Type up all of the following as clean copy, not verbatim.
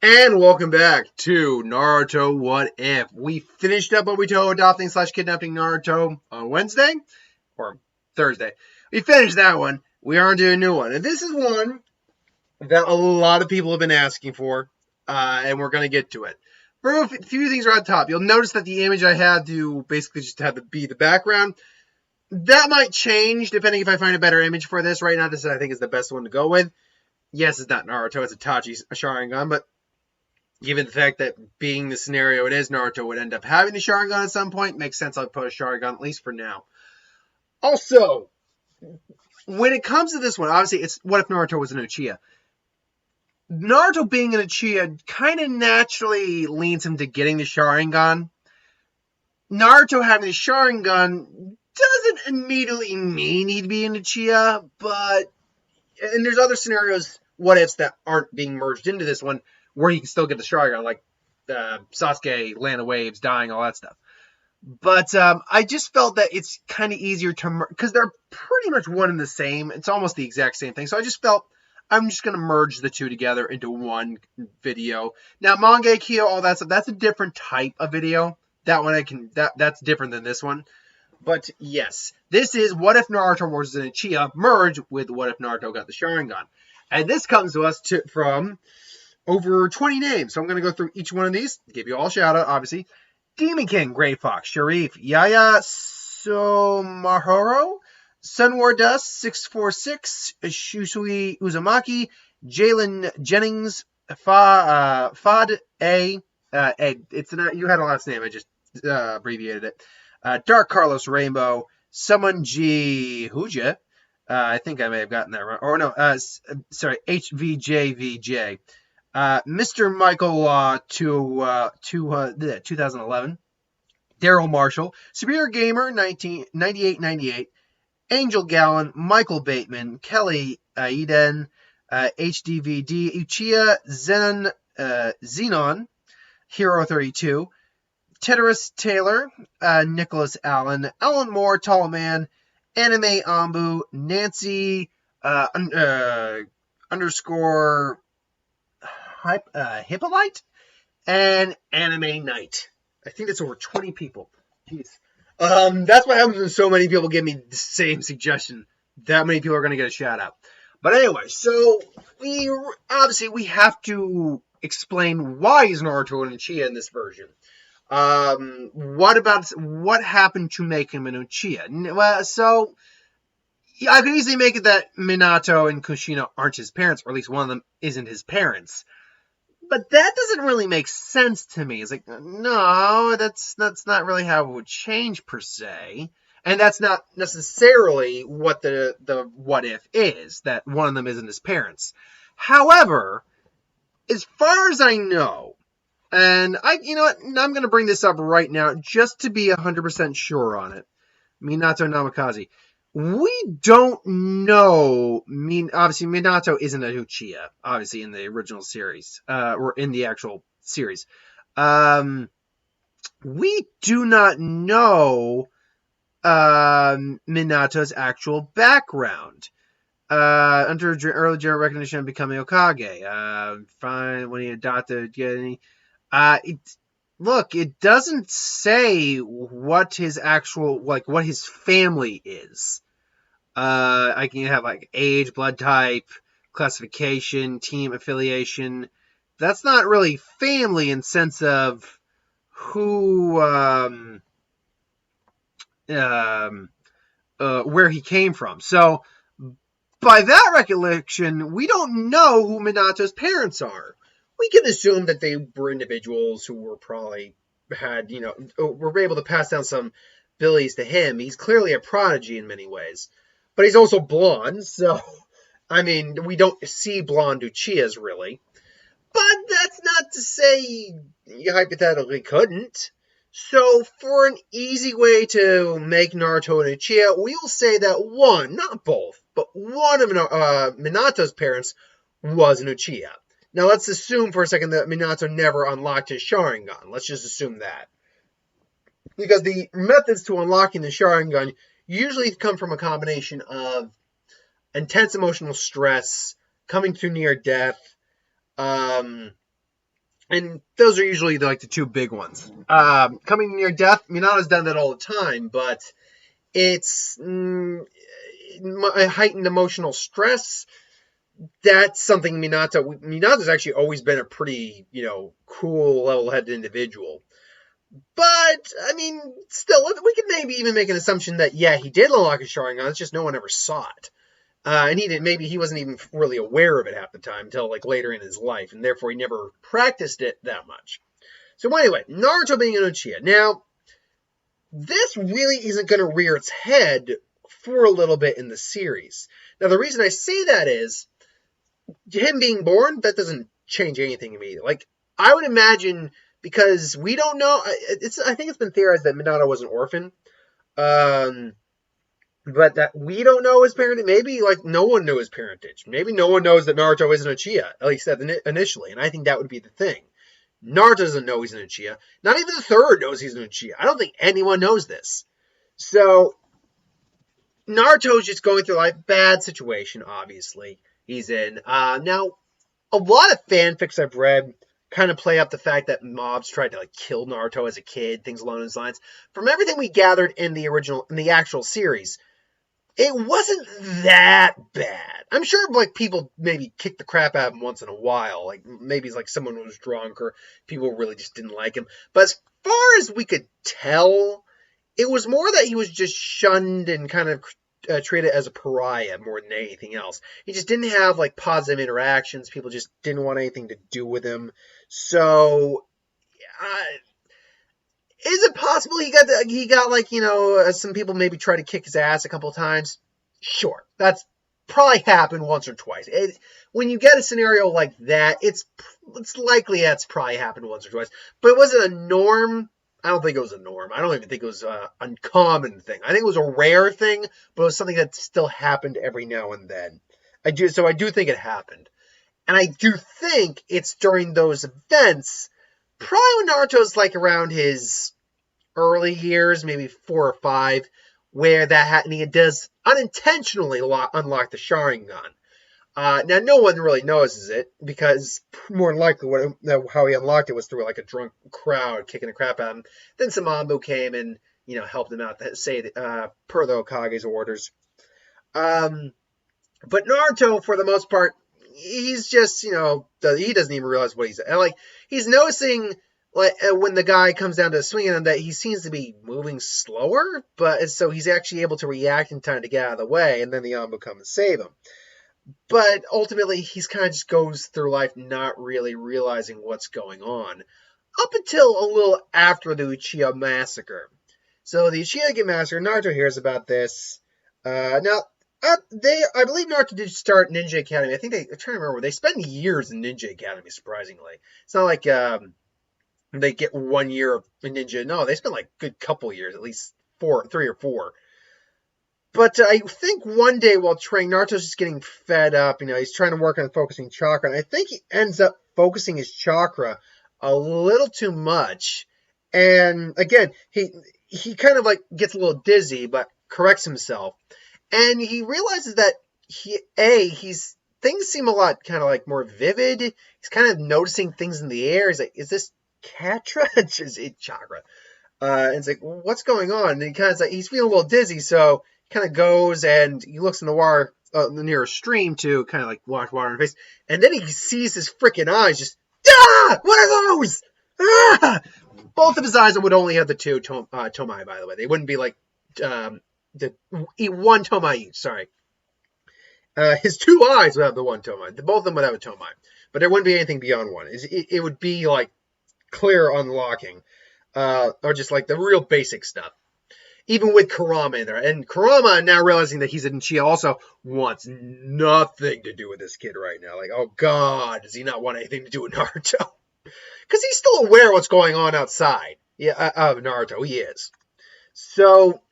And welcome back to Naruto What If. We finished up Obito adopting / kidnapping Naruto on Wednesday or Thursday. We finished that one. We are on to a new one. And this is one that a lot of people have been asking for, and we're going to get to it. For a few things right on top, you'll notice that the image I had to basically just have to be the background. That might change depending if I find a better image for this. Right now, this I think is the best one to go with. Yes, it's not Naruto, it's Itachi's Sharingan, but given the fact that being the scenario it is, Naruto would end up having the Sharingan at some point, makes sense I'll put a Sharingan, at least for now. Also, when it comes to this one, obviously, it's what if Naruto was an Uchiha? Naruto being an Uchiha kind of naturally leans him to getting the Sharingan. Naruto having the Sharingan doesn't immediately mean he'd be an Uchiha, and there's other scenarios, what ifs, that aren't being merged into this one, where he can still get the Sharingan, like Sasuke, Land of Waves, dying, all that stuff. But I just felt that it's kind of easier to because they're pretty much one and the same. It's almost the exact same thing. So I just felt I'm just going to merge the two together into one video. Now, Mangekyo, all that stuff, that's a different type of video. That one that's different than this one. But yes, this is what if Naruto was an Uchiha merged with what if Naruto got the Sharingan. And this comes to us from over 20 names. So I'm going to go through each one of these, give you all a shout out, obviously. Demon King, Grey Fox, Sharif, Yaya Somahoro, Sunwar Dust, 646, Shusui Uzumaki, Jalen Jennings, Fad A. It's not, you had a last name, I just abbreviated it. Dark Carlos Rainbow, Summon G. Huja. I think I may have gotten that wrong. Or no, sorry, HVJVJ. Mr. Michael 2011. Daryl Marshall. Superior Gamer 9898. Angel Gallon. Michael Bateman. Kelly Aiden. HDVD. Uchiha Xenon. Hero 32. Teteris Taylor, Nicholas Allen, Alan Moore, Tall Man, Anime Ambu, Nancy underscore Hippolyte, and Anime Knight. I think that's over 20 people. Jeez. That's what happens when so many people give me the same suggestion. That many people are going to get a shout out. But anyway, so we have to explain why is Naruto an Uchiha in this version. What happened to make him an Uchiha? Well, so I could easily make it that Minato and Kushina aren't his parents, or at least one of them isn't his parents. But that doesn't really make sense to me. It's like, no, that's not really how it would change per se. And that's not necessarily what the what if is, that one of them isn't his parents. However, as far as I know, and you know what, I'm going to bring this up right now just to be 100% sure on it. Minato Namikaze. We don't know. Obviously, Minato isn't a Uchiha, obviously, in the original series, or in the actual series. We do not know Minato's actual background. Under early general recognition of becoming Hokage. Fine, when he adopted, it doesn't say what his actual, what his family is. I can have, age, blood type, classification, team affiliation. That's not really family in sense of who, where he came from. So, by that recollection, we don't know who Minato's parents are. We can assume that they were individuals who were probably were able to pass down some abilities to him. He's clearly a prodigy in many ways. But he's also blonde, so, we don't see blonde Uchihas, really. But that's not to say you hypothetically couldn't. So, for an easy way to make Naruto an Uchiha, we'll say that one, not both, but one of Minato's parents was an Uchiha. Now, let's assume for a second that Minato never unlocked his Sharingan. Let's just assume that. Because the methods to unlocking the Sharingan usually come from a combination of intense emotional stress, coming through near death, And those are usually like the two big ones. Coming near death, Minato's done that all the time, but it's a heightened emotional stress. That's something Minato's actually always been a pretty, cool, level-headed individual. But, I mean, still, we could maybe even make an assumption that, yeah, he did unlock his sharingan, it's just no one ever saw it. And he wasn't even really aware of it half the time until like later in his life, and therefore he never practiced it that much. So anyway, Naruto being an Uchiha. Now, this really isn't going to rear its head for a little bit in the series. Now, the reason I say that is, him being born, that doesn't change anything immediately. Like, I would imagine, because we don't know, I think it's been theorized that Minato was an orphan. But that we don't know his parentage. Maybe like no one knew his parentage. Maybe no one knows that Naruto is an Uchiha, at least initially. And I think that would be the thing. Naruto doesn't know he's an Uchiha. Not even the third knows he's an Uchiha. I don't think anyone knows this. So Naruto's just going through like bad situation. Obviously, he's in. Now, a lot of fanfics I've read kind of play up the fact that mobs tried to like kill Naruto as a kid, things along those lines. From everything we gathered in the actual series, it wasn't that bad. I'm sure like people maybe kicked the crap out of him once in a while. Like maybe it's like someone was drunk or people really just didn't like him. But as far as we could tell, it was more that he was just shunned and kind of treated as a pariah more than anything else. He just didn't have like positive interactions. People just didn't want anything to do with him. So, is it possible he got like, some people maybe try to kick his ass a couple of times? Sure. That's probably happened once or twice. When you get a scenario like that, it's likely that's probably happened once or twice. But was it a norm? I don't think it was a norm. I don't even think it was an uncommon thing. I think it was a rare thing, but it was something that still happened every now and then. I do think it happened. And I do think it's during those events, probably when Naruto's like around his early years, maybe 4 or 5, where that happened. He does unintentionally unlock the sharingan. Now, no one really notices it because more than likely how he unlocked it was through like a drunk crowd kicking the crap out of him. Then some Ambu came and helped him out, per the Hokage's orders. But Naruto, for the most part, he's just he doesn't even realize what he's noticing. Like when the guy comes down to swinging him, that he seems to be moving slower, but so he's actually able to react in time to get out of the way, and then the Ambu come and save him. But ultimately, he's kind of just goes through life not really realizing what's going on, up until a little after the Uchiha massacre. So the Uchiha get massacred. Naruto hears about this. I believe Naruto did start Ninja Academy. I'm trying to remember. They spend years in Ninja Academy. Surprisingly, it's not like they get 1 year of ninja. No, they spend like a good couple years, at least 3 or 4. But I think one day while training, Naruto's just getting fed up. He's trying to work on focusing chakra, and I think he ends up focusing his chakra a little too much. And again, he kind of like gets a little dizzy, but corrects himself, and he realizes that things seem a lot kind of like more vivid. He's kind of noticing things in the air. He's like, is this Katra? It's chakra. And it's like, what's going on? And he kind of he's feeling a little dizzy, so he kind of goes and he looks in the water near a stream to kind of like wash water in his face, and then he sees his freaking eyes just, what are those? Both of his eyes would only have the 2 tomai, by the way. They wouldn't be like the 1 tomai each. Sorry. His 2 eyes would have the 1 tomai. Both of them would have a tomai, but there wouldn't be anything beyond 1. It would be like clear unlocking, or just like the real basic stuff. Even with Kurama in there. And Kurama, now realizing that he's an Uchiha, also wants nothing to do with this kid right now. Like, oh god, does he not want anything to do with Naruto? Because he's still aware of what's going on outside of Naruto. He is. So,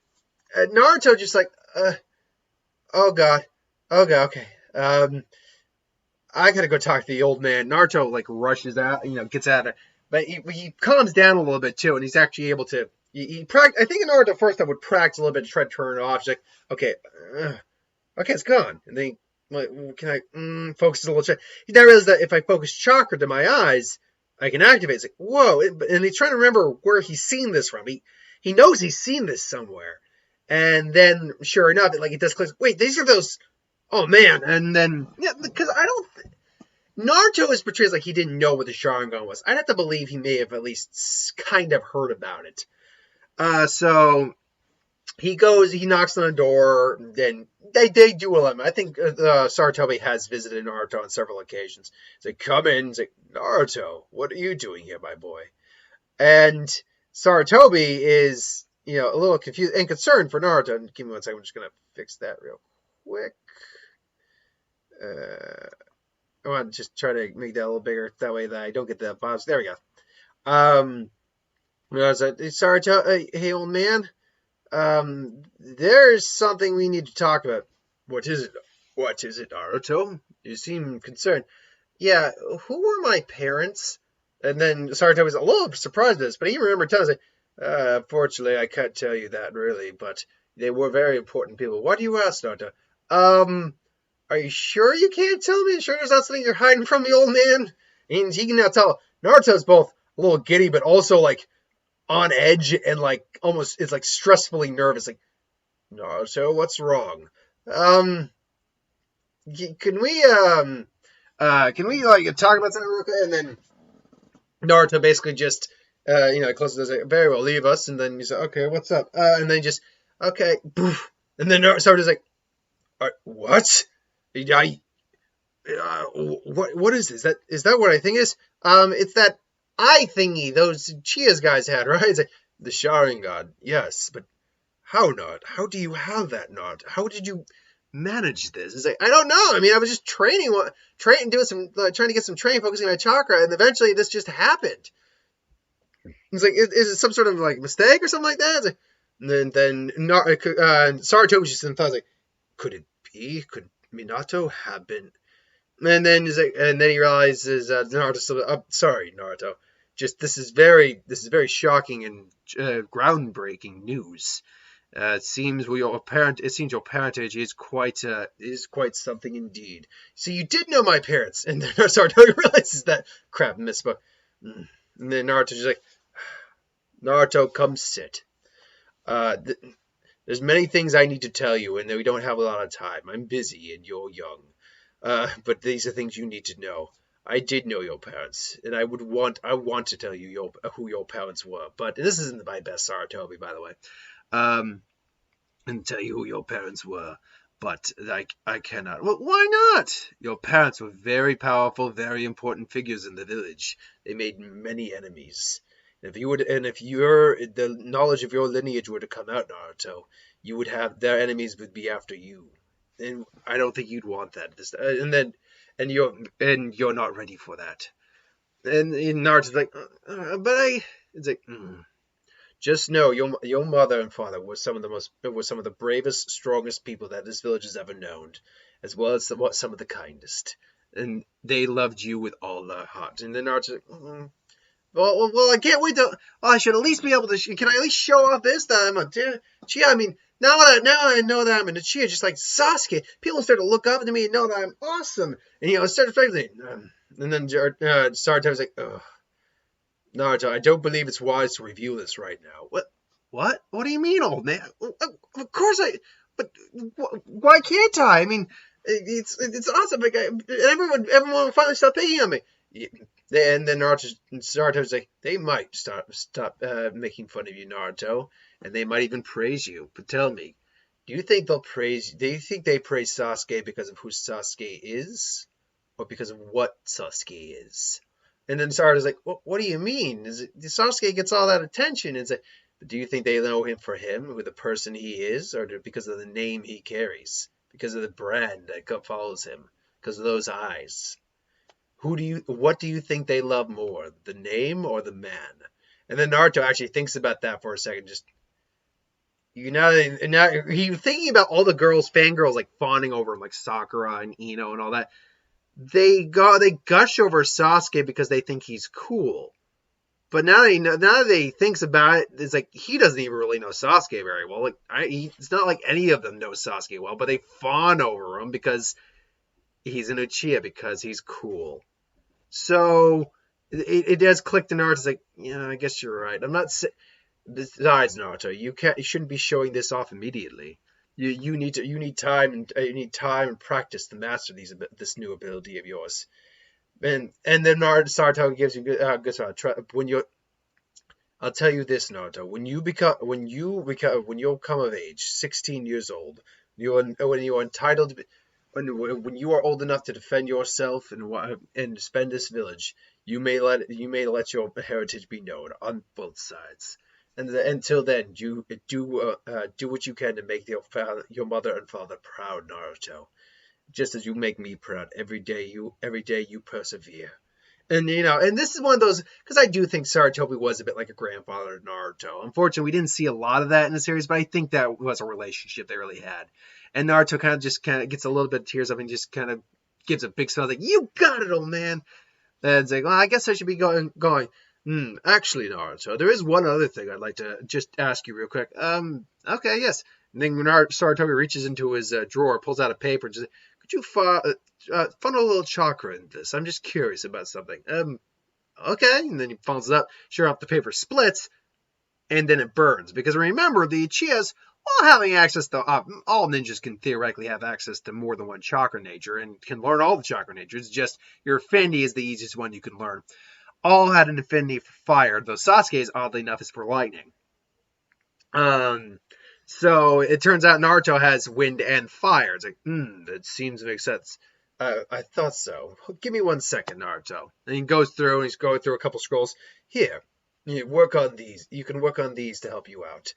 Naruto just like, oh god, okay. I gotta go talk to the old man. Naruto like rushes out, gets out of there. But he calms down a little bit too, and he's actually able to. I think in Naruto first I would practice a little bit to try to turn it off. He's like, okay, it's gone. And then can I focus a little bit? He now realizes that if I focus chakra to my eyes, I can activate. It's like, whoa. And he's trying to remember where he's seen this from. He knows he's seen this somewhere. And then, sure enough, it does click. Wait, these are those. Oh, man. And then, yeah, because I don't. Naruto is portrayed like he didn't know what the sharingan was. I'd have to believe he may have at least kind of heard about it. So he knocks on the door, and they do allow him. I think Sarutobi has visited Naruto on several occasions. He's like, come in. He's like, Naruto, what are you doing here, my boy? And Sarutobi is, a little confused and concerned for Naruto. Give me one second. I'm just going to fix that real quick. I want to just try to make that a little bigger. That way that I don't get the bobs. There we go. Sarutobi, hey, old man. There's something we need to talk about. What is it? What is it, Naruto? You seem concerned. Yeah, who were my parents? And then Sarutobi was a little surprised at this, but he remembered telling us, unfortunately, I can't tell you that really, but they were very important people. Why do you ask, Naruto? Are you sure you can't tell me? Sure there's not something you're hiding from the old man? And he can now tell Naruto's both a little giddy, but also on edge and almost it's stressfully nervous. Like, Naruto, what's wrong? Can we talk about something real quick? And then Naruto basically just closes the door, very well, leave us. And then he's like, okay, what's up? And then just okay, poof. And then Naruto's like, what? What is this? Is that what I think it is? It's that eye thingy those Uchiha's guys had, right? It's like, the sharingan, yes, but how not? How do you have that not? How did you manage this? It's like, I don't know. I mean, I was just doing some, trying to get some training, focusing on my chakra, and eventually this just happened. It's like, is it some sort of mistake or something like that? It's like, and then Sarutobi just thought, like, could it be? Could Minato have been? And then he realizes Naruto's still. Sorry, Naruto. Just this is very shocking and groundbreaking news. It seems your parentage is quite something indeed. So you did know my parents, and then Sarutobi realizes that crap misspoke. And then Naruto's just like, Naruto, come sit. There's many things I need to tell you, and we don't have a lot of time. I'm busy, and you're young. But these are things you need to know. I did know your parents, and I want to tell you who your parents were. But this isn't my best Sarutobi, by the way. And tell you who your parents were. But I cannot. Well, why not? Your parents were very powerful, very important figures in the village. They made many enemies. If the knowledge of your lineage were to come out, Naruto, you would have their enemies would be after you, and I don't think you'd want that. And you're not ready for that. And Naruto's like, it's like, just know your mother and father were some of the bravest, strongest people that this village has ever known, as well as some of the kindest, and they loved you with all their heart. And then Naruto's like, Well, I can't wait to. I should at least be able to. Can I at least show off this that I'm a Uchiha? I mean, now I know that I'm an Uchiha, just like Sasuke. People start to look up to me and know that I'm awesome. And it started to and then Sarutobi's like, ugh, Naruto, I don't believe it's wise to reveal this right now. What? What do you mean, old man? Of course But why can't I? I mean, it's awesome. Everyone will finally stop picking on me. And then Naruto's like, they might stop making fun of you, Naruto, and they might even praise you. But tell me, do you think they praise Sasuke because of who Sasuke is, or because of what Sasuke is? And then Naruto's like, what do you mean? Sasuke gets all that attention? It's like, but do you think they know him for him, with the person he is, or because of the name he carries, because of the brand that follows him, because of those eyes? What do you think they love more, the name or the man? And then Naruto actually thinks about that for a second. Just now he's thinking about all the fangirls fawning over him, like Sakura and Ino and all that. They gush over Sasuke because they think he's cool. But now that he thinks about it, it's like he doesn't even really know Sasuke very well. It's not like any of them know Sasuke well, but they fawn over him because he's an Uchiha, because he's cool. So it does click to Naruto's like, yeah, I guess you're right. I'm not. Besides, Naruto, you shouldn't be showing this off immediately. You need time and practice to master this new ability of yours. And then Naruto gives you when you I'll tell you this, Naruto. When you come of age, 16 years old, when you are entitled to when you are old enough to defend yourself and defend this village, you may let your heritage be known on both sides. And until then, you do what you can to make your mother and father proud, Naruto. Just as you make me proud every day you persevere. And and this is one of those because I do think Saratobi was a bit like a grandfather to Naruto. Unfortunately, we didn't see a lot of that in the series, but I think that was a relationship they really had. And Naruto kind of gets a little bit of tears up and just kind of gives a big smile like, "You got it, old man." And it's like, well, I guess I should be going. Actually, Naruto, there is one other thing I'd like to just ask you real quick. Okay, yes. And then Saratobi reaches into his drawer, pulls out a paper, and just, could you funnel a little chakra into this? I'm just curious about something. Okay. And then he funnels it up. Sure enough, the paper splits, and then it burns. Because remember, the Uchihas, while having access to all ninjas can theoretically have access to more than one chakra nature and can learn all the chakra natures. Just your affinity is the easiest one you can learn. All had an affinity for fire, though Sasuke's, oddly enough, is for lightning. So it turns out Naruto has wind and fire. It's like, that seems to make sense. I thought so. Give me 1 second, Naruto. And he goes through and he's going through a couple scrolls. Here, you work on these. You can work on these to help you out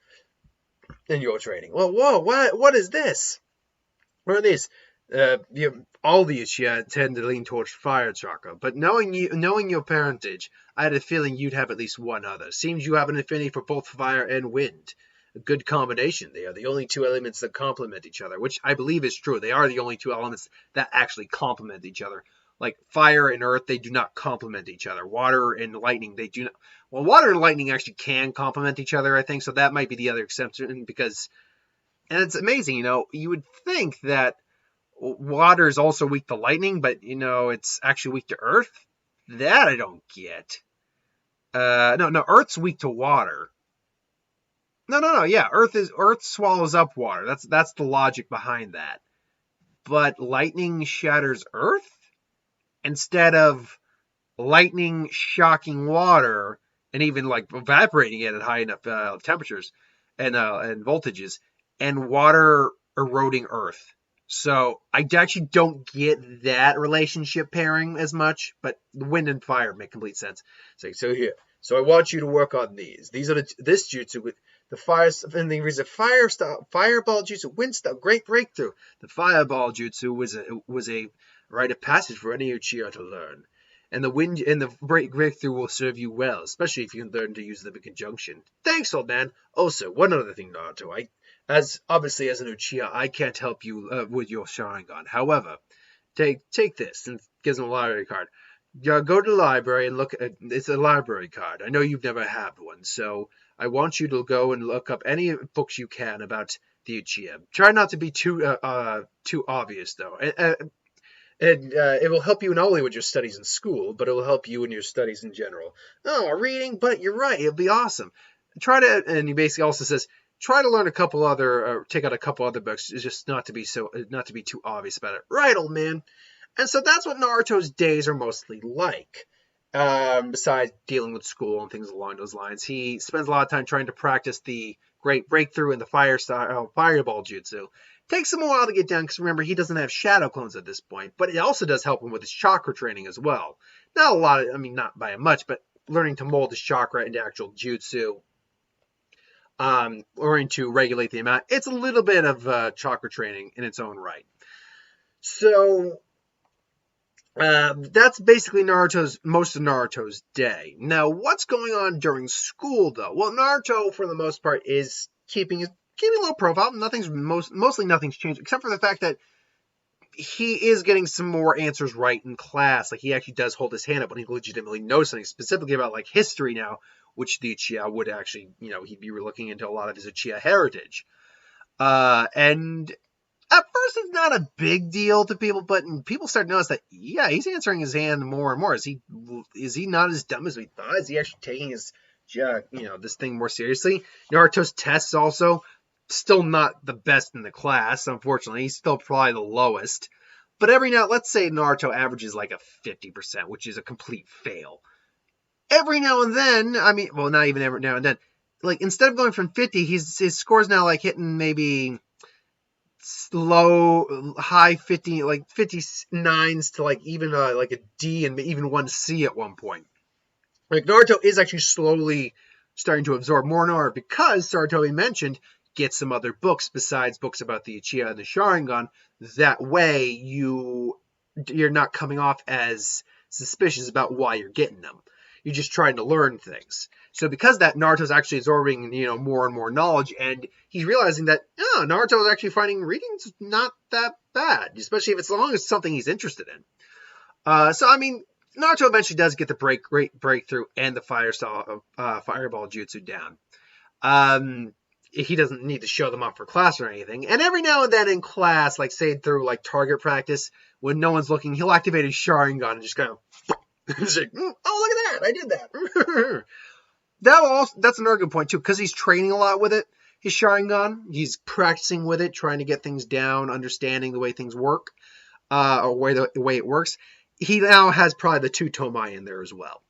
in your training. Well, whoa, what is this? What are these? All the Uchiha tend to lean towards fire chakra, but knowing your parentage, I had a feeling you'd have at least one other. Seems you have an affinity for both fire and wind. A good combination. They are the only two elements that complement each other, which I believe is true. They are the only two elements that actually complement each other. Like fire and earth, they do not complement each other. Water and lightning, they do not. Well, water and lightning actually can complement each other, I think, so that might be the other exception because, and it's amazing, you would think that water is also weak to lightning, but, it's actually weak to earth? That I don't get. No, earth's weak to water. No. Yeah, Earth swallows up water. That's the logic behind that. But lightning shatters Earth instead of lightning shocking water and even like evaporating it at high enough temperatures and voltages, and water eroding Earth. So I actually don't get that relationship pairing as much, but the wind and fire make complete sense. So here. So I want you to work on these. These are this jutsu with the fire, and there's a fireball jutsu, wind style, great breakthrough. The fireball jutsu was a rite of passage for any Uchiha to learn, and the breakthrough will serve you well, especially if you can learn to use them in conjunction. Thanks, old man. Also, one other thing, Naruto, as an Uchiha, I can't help you with your sharingan. However, take this, and gives him a library card. Go to the library and look at it's a library card. I know you've never had one, so I want you to go and look up any books you can about the Uchiha. Try not to be too obvious, though. And it will help you not only with your studies in school, but it will help you in your studies in general. Oh, reading, but you're right. It'll be awesome. And he basically also says, try to learn take out a couple other books, just not to be too obvious about it. Right, old man. And so that's what Naruto's days are mostly like. Besides dealing with school and things along those lines, he spends a lot of time trying to practice the great breakthrough in the fireball jutsu. Takes him a while to get done because remember, he doesn't have shadow clones at this point, but it also does help him with his chakra training as well. Not a lot, not by much, but learning to mold his chakra into actual jutsu, learning to regulate the amount. It's a little bit of chakra training in its own right. So that's basically most of Naruto's day. Now, what's going on during school, though? Well, Naruto, for the most part, is keeping a low profile. Mostly nothing's changed, except for the fact that he is getting some more answers right in class. Like, he actually does hold his hand up when he legitimately knows something, specifically about, like, history now, which the Uchiha would actually, he'd be looking into a lot of his Uchiha heritage. And At first, it's not a big deal to people, but people start to notice that, yeah, he's answering his hand more and more. Is he not as dumb as we thought? Is he actually taking his, this thing more seriously? Naruto's tests also still not the best in the class, unfortunately. He's still probably the lowest. But every now, let's say Naruto averages like a 50%, which is a complete fail. Every now and then, I mean, well, not even every now and then, like instead of going from 50, his score's now like hitting maybe high 50, like 59s to like even like a D and even one C at one point. Like Naruto is actually slowly starting to absorb more Naruto because Saratobi mentioned get some other books besides books about the Uchiha and the Sharingan. That way you're not coming off as suspicious about why you're getting them. You're just trying to learn things. So because of that, Naruto's actually absorbing, more and more knowledge, and he's realizing that, Naruto is actually finding reading's not that bad, especially if it's as long as it's something he's interested in. So I mean, Naruto eventually does get the great breakthrough and the fireball jutsu down. He doesn't need to show them off for class or anything. And every now and then in class, like say through like target practice, when no one's looking, he'll activate his Sharingan and just kind of it's like, oh, look at that, I did that. That's another good point too, because he's training a lot with it. His Sharingan, he's practicing with it, trying to get things down, understanding the way things work, or the way it works. He now has probably the 2 Tomai in there as well.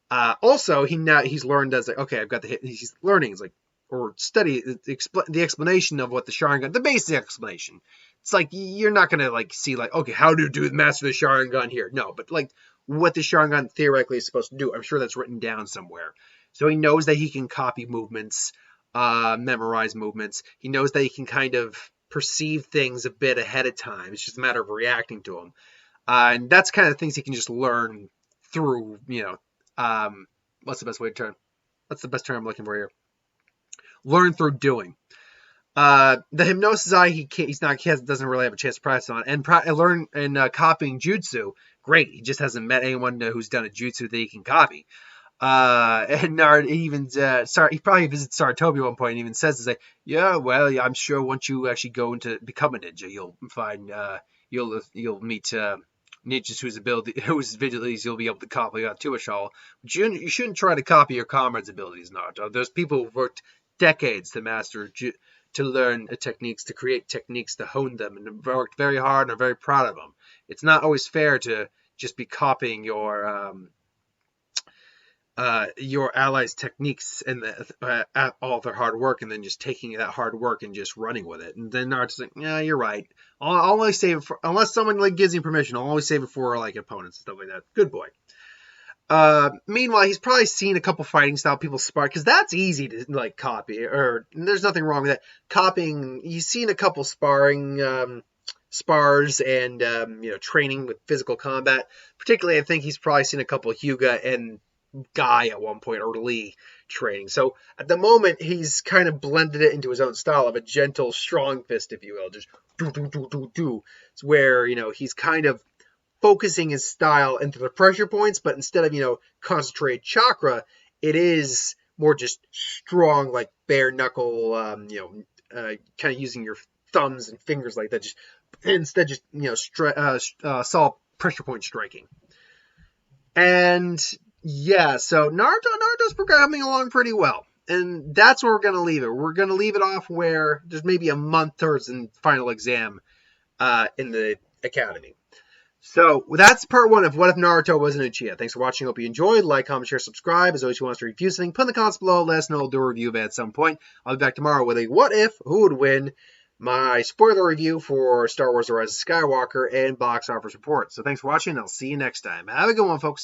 Also, he's learned as like, okay, I've got the hit. He's learning, it's like, or study the explanation of what the Sharingan, the basic explanation. It's like you're not gonna like see like, okay, how to master the Sharingan here? No, but like what the Sharingan theoretically is supposed to do. I'm sure that's written down somewhere. So he knows that he can copy movements, memorize movements. He knows that he can kind of perceive things a bit ahead of time. It's just a matter of reacting to them. And that's kind of things he can just learn through, what's the best term I'm looking for here? Learn through doing. The hypnosis eye, he doesn't really have a chance to practice on, and learn and copying jutsu. Great, he just hasn't met anyone who's done a jutsu that he can copy. And Nard even he probably visits Saratobi at one point and even says, like, yeah, well, I'm sure once you actually go into become a ninja, you'll find you'll meet ninjas whose abilities you'll be able to copy onto a shawl. But you shouldn't try to copy your comrades' abilities, Naruto. There's people who've worked decades to master to learn techniques, to create techniques, to hone them, and worked very hard and are very proud of them. It's not always fair to just be copying your allies' techniques and all their hard work, and then just taking that hard work and just running with it. And then Naruto's like, yeah, you're right. I'll always save it for, unless someone like gives me permission, I'll always save it for like opponents and stuff like that. Good boy. Meanwhile, he's probably seen a couple fighting style people spar, because that's easy to like copy, or there's nothing wrong with that. Copying, he's seen a couple sparring spars and training with physical combat. Particularly, I think he's probably seen a couple Hyuga and Guy at one point, or Lee training. So at the moment, he's kind of blended it into his own style of a gentle, strong fist, if you will, just do. It's where he's kind of focusing his style into the pressure points, but instead of concentrated chakra, it is more just strong, like bare knuckle, kind of using your thumbs and fingers like that. Instead, solid pressure point striking. And yeah, so Naruto's coming along pretty well. And that's where we're going to leave it. We're going to leave it off where there's maybe a month towards the final exam in the academy. So that's part 1 of What If Naruto Was an Uchiha. Thanks for watching. Hope you enjoyed. Like, comment, share, subscribe. As always, if you want us to review something, put in the comments below. Let us know. We'll do a review of it at some point. I'll be back tomorrow with a What If, Who Would Win, my spoiler review for Star Wars The Rise of Skywalker, and box office report. So thanks for watching. I'll see you next time. Have a good one, folks.